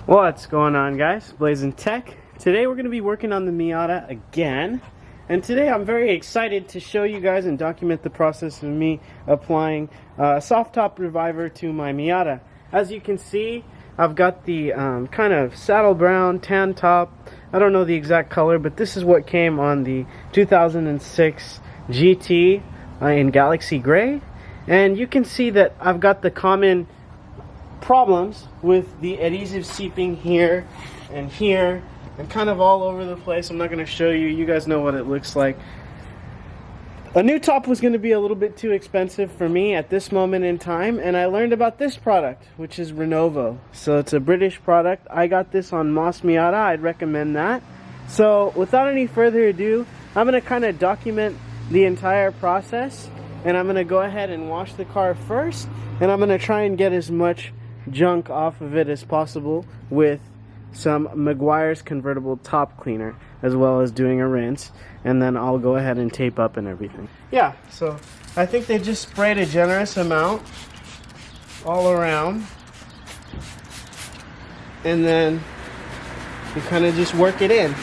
What's going on, guys? Blazing Tech. Today we're going to be working on the Miata again, and today I'm very excited to show you guys and document the process of me applying Soft-Top Reviver to my Miata. As you can see, I've got the kind of saddle brown tan top. I don't know the exact color, but this is what came on the 2006 GT in Galaxy Gray, and you can see that I've got the common problems with the adhesive seeping here and kind of all over the place. I'm not going to show you. You guys know what it looks like. A new top was going to be a little bit too expensive for me at this moment in time, and I learned about this product, which is Renovo. So it's a British product. I got this on Moss Miata. I'd recommend that. So without any further ado, I'm going to kind of document the entire process, and I'm going to go ahead and wash the car first, and I'm going to try and get as much junk off of it as possible with some Meguiar's convertible top cleaner, as well as doing a rinse, and then I'll go ahead and tape up and everything. Yeah, so I think they just sprayed a generous amount all around, and then you kind of just work it in.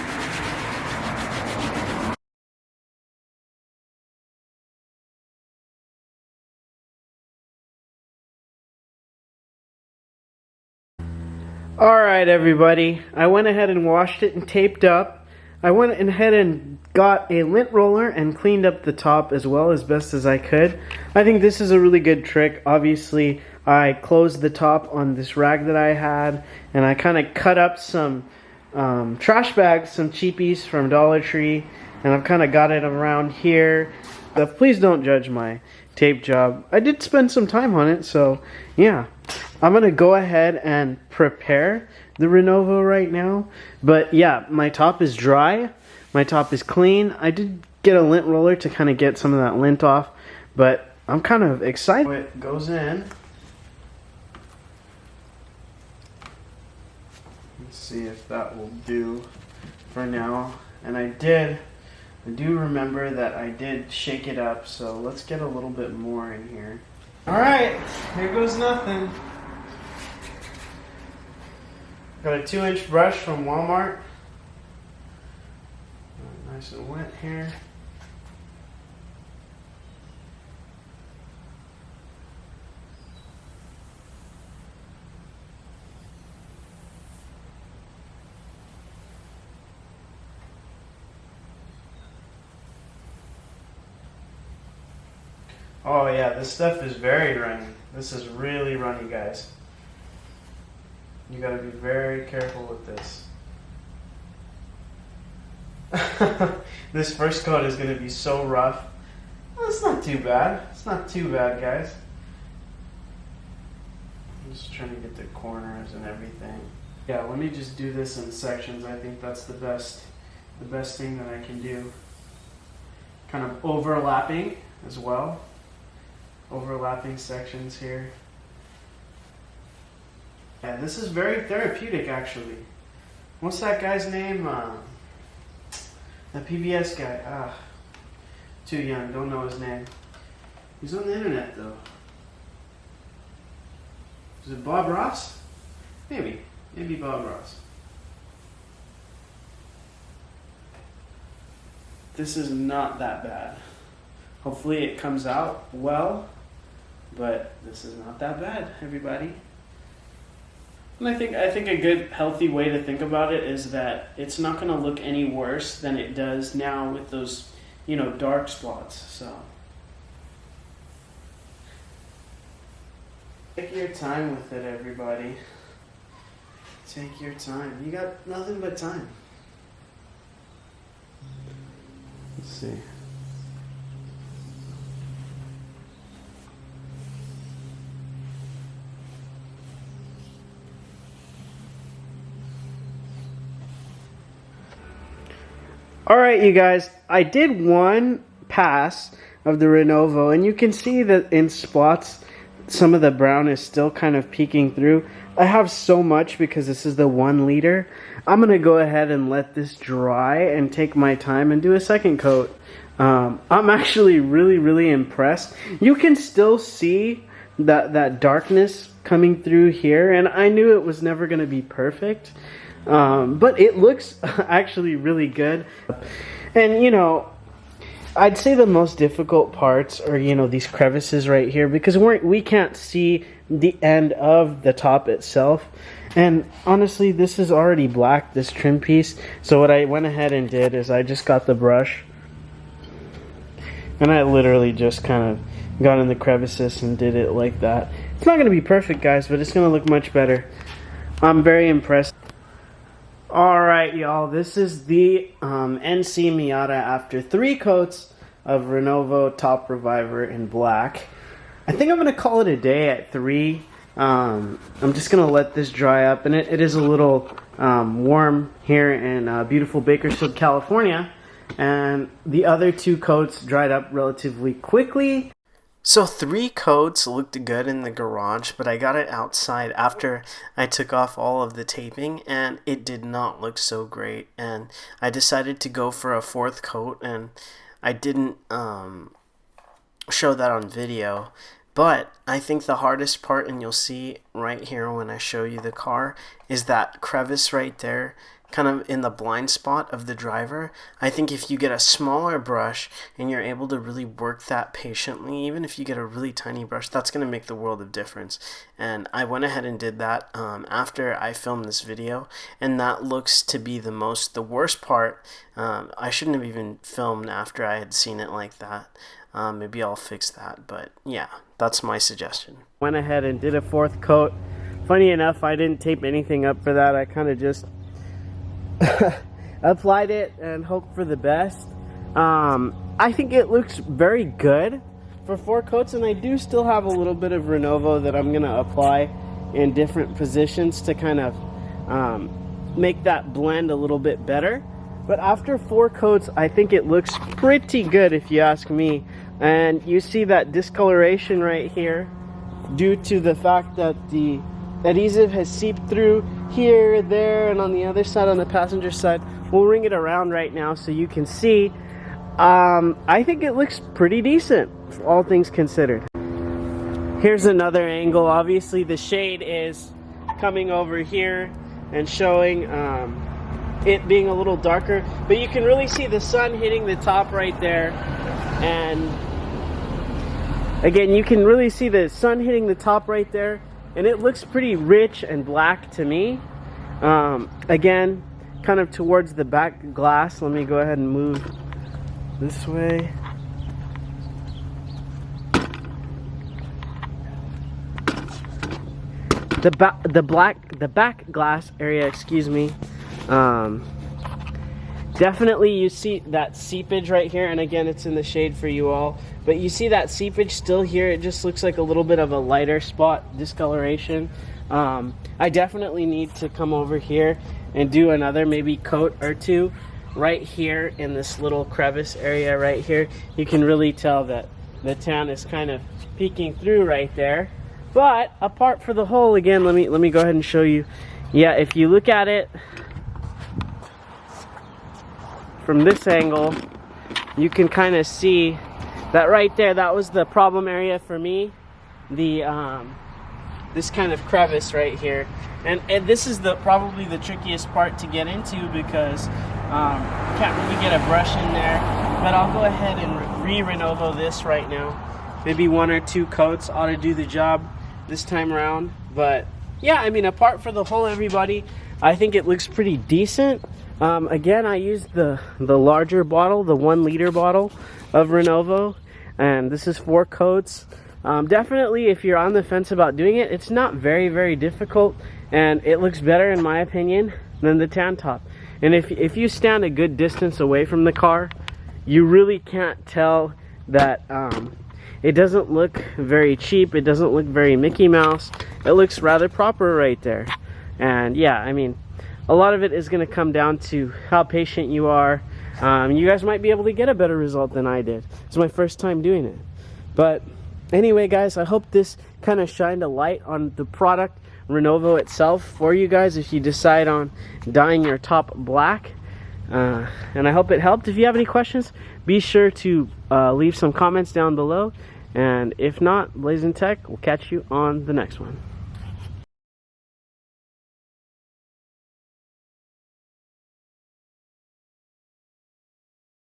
Alright everybody, I went ahead and washed it and taped up. I went ahead and got a lint roller and cleaned up the top as well as best as I could. I think this is a really good trick. Obviously, I closed the top on this rag that I had, and I kind of cut up some trash bags, some cheapies from Dollar Tree, and I've kind of got it around here. But please don't judge my tape job. I did spend some time on it, so yeah. I'm going to go ahead and prepare the Renovo right now. But yeah, my top is dry. My top is clean. I did get a lint roller to kind of get some of that lint off, but I'm kind of excited. It goes in. Let's see if that will do for now. And I do remember that I did shake it up, so let's get a little bit more in here. Alright, here goes nothing. Got a 2-inch brush from Walmart. Nice and wet here. Oh yeah, this stuff is very runny. This is really runny, guys. You gotta be very careful with this. This first coat is gonna be so rough. Well, it's not too bad. It's not too bad, guys. I'm just trying to get the corners and everything. Yeah, let me just do this in sections. I think that's the best thing that I can do. Kind of overlapping as well. Overlapping sections here. Yeah, this is very therapeutic, actually. What's that guy's name? That PBS guy. Too young, don't know his name. He's on the internet, though. Is it Bob Ross? Maybe Bob Ross. This is not that bad. Hopefully it comes out well, but this is not that bad, everybody. And I think a good, healthy way to think about it is that it's not going to look any worse than it does now with those, dark spots. So take your time with it, everybody. Take your time. You got nothing but time. Let's see. Alright, you guys, I did one pass of the Renovo, and you can see that in spots some of the brown is still kind of peeking through. I have so much because this is the 1 liter. I'm going to go ahead and let this dry and take my time and do a second coat. I'm actually really impressed. You can still see that darkness coming through here, and I knew it was never going to be perfect, but it looks actually really good. And you know, I'd say the most difficult parts are, you know, these crevices right here, because we can't see the end of the top itself. And honestly, this is already black, this trim piece. So what I went ahead and did is I just got the brush, and I literally just kind of got in the crevices and did it like that. It's not going to be perfect, guys, but it's going to look much better. I'm very impressed. Alright, y'all, this is the NC Miata after 3 coats of Renovo Top Reviver in black. I think I'm going to call it a day at 3. I'm just going to let this dry up, and it is a little warm here in beautiful Bakersfield, California, and the other 2 coats dried up relatively quickly. So 3 coats looked good in the garage, but I got it outside after I took off all of the taping, and it did not look so great, and I decided to go for a 4th coat, and I didn't show that on video. But I think the hardest part, and you'll see right here when I show you the car, is that crevice right there, kind of in the blind spot of the driver. I think if you get a smaller brush and you're able to really work that patiently, even if you get a really tiny brush, that's going to make the world of difference. And I went ahead and did that after I filmed this video, and that looks to be the worst part. I shouldn't have even filmed after I had seen it like that. Maybe I'll fix that, but yeah, that's my suggestion. Went ahead and did a 4th coat. Funny enough, I didn't tape anything up for that. I kind of just applied it and hoped for the best. I think it looks very good for 4 coats, and I do still have a little bit of Renovo that I'm going to apply in different positions to kind of make that blend a little bit better. But after 4 coats, I think it looks pretty good if you ask me. And you see that discoloration right here due to the fact that the adhesive has seeped through here, there, and on the other side, on the passenger side. We'll ring it around right now so you can see. I think it looks pretty decent, all things considered. Here's another angle. Obviously the shade is coming over here and showing it being a little darker, but you can really see the sun hitting the top right there. And again, you can really see the sun hitting the top right there, and it looks pretty rich and black to me. Again, kind of towards the back glass. Let me go ahead and move this way. The back glass area, excuse me. Definitely you see that seepage right here, and again, it's in the shade for you all, but you see that seepage still here. It just looks like a little bit of a lighter spot discoloration. I definitely need to come over here and do another maybe coat or 2 right here in this little crevice area right here. You can really tell that the tan is kind of peeking through right there. But apart from the whole, again, let me go ahead and show you. Yeah, if you look at it from this angle, you can kind of see that right there. That was the problem area for me. The this kind of crevice right here, and this is probably the trickiest part to get into because can't really get a brush in there. But I'll go ahead and re-Renovo this right now. Maybe 1 or 2 coats ought to do the job this time around. But yeah, I mean, apart from the whole, everybody, I think it looks pretty decent. Again, I used the larger bottle, the 1 liter bottle of Renovo, and this is 4 coats. Definitely, if you're on the fence about doing it, it's not very difficult, and it looks better, in my opinion, than the tan top. And if you stand a good distance away from the car, you really can't tell that it doesn't look very cheap. It doesn't look very Mickey Mouse. It looks rather proper right there. And yeah, I mean, a lot of it is going to come down to how patient you are. You guys might be able to get a better result than I did. It's my first time doing it. But anyway, guys, I hope this kind of shined a light on the product Renovo itself for you guys if you decide on dyeing your top black. And I hope it helped. If you have any questions, be sure to leave some comments down below. And if not, Blazing Tech, we'll catch you on the next one.